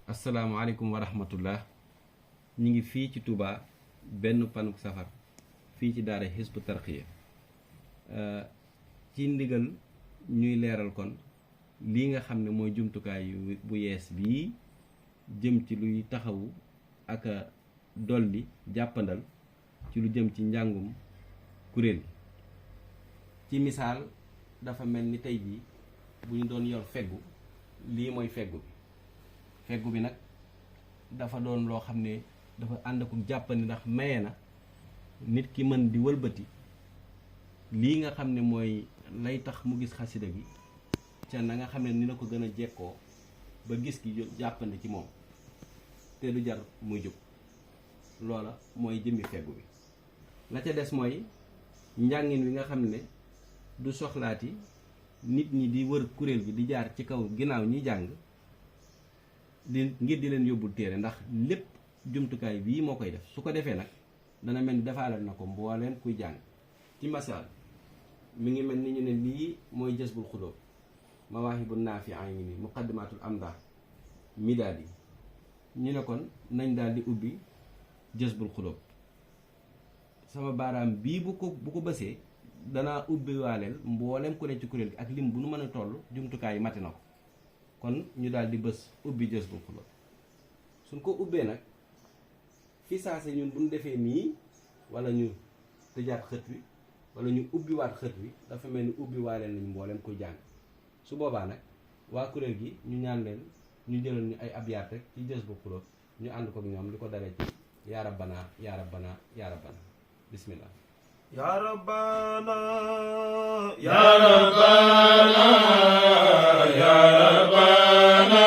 asalaamaaleykum wa rahmatullah. ñi ngi fii ci Touba benn panuk safar fii ci daara Hizbut Tarqiyyah ci ndigal ñuy leeral kon lii nga xam ne mooy jumtukaay bu yees bii jëm ci luy taxawu ak a dolli jàppandal ci lu jëm ci njàngum kuréel gi. ci misaal dafa mel ni tey jii bu ñu doon yor feggu, lii mooy feggu bi nag dafa doon loo xam ne dafa ànd ak jàppandi ndax maye na nit ki mën di wëlbati lii nga xam ne mooy lay tax mu gis xasida gi ca na nga xam ne ni na ko gën a jekkoo ba gis gi jàppandi ci moom te du jar muy jóg. loola mooy jëmmi feggu bi. la ca des mooy njàngin wi nga xam ne du soxlaati nit ñi di wër kuréel gi di jaar ci kaw ginnaaw ñi jàng ngir di leen yóbbul téere, ndax lépp jumtukaay bii moo koy def. su ko defee nag dana mel ni defaalal na ko mbooleem kuy jàng. ci masaal mi ngi mel ni ñu ne lii mooy Jazbul Xulóob, Mawaahibun Naafi'a ngi nii, Muqaddimatul Amdah, Midaad yi. ñu ne kon nañ daal di ubbi Jazbul Xulóob. sama baaraam bii bu ko bësee danaa ubbi waaleel mbooleem ku ne ci kuréel gi ak lim bu nu mën a toll jumtukaay yi mati na ko. kon ñu daal di bës ubbi Jazbul Xulóob. suñ ko ubbee nag fi saase ñun bu ñu defee nii wala ñu tëjaat xët wi wala ñu ubbiwaat xët wi dafa mel ni ubbi waaleel nañu mbooleem kuy jàng. su boobaa nag waa kuréel gi ñu ñaan leen ñu jëlal ñu ay abyaat rek ci Jazbul Xulóob ñu ànd ko ñoom di ko dalee ci yaa rabbana yaa rabbana yaa rabbana. bismillah. Ya Rabbana Ya Rabbana Ya Rabbana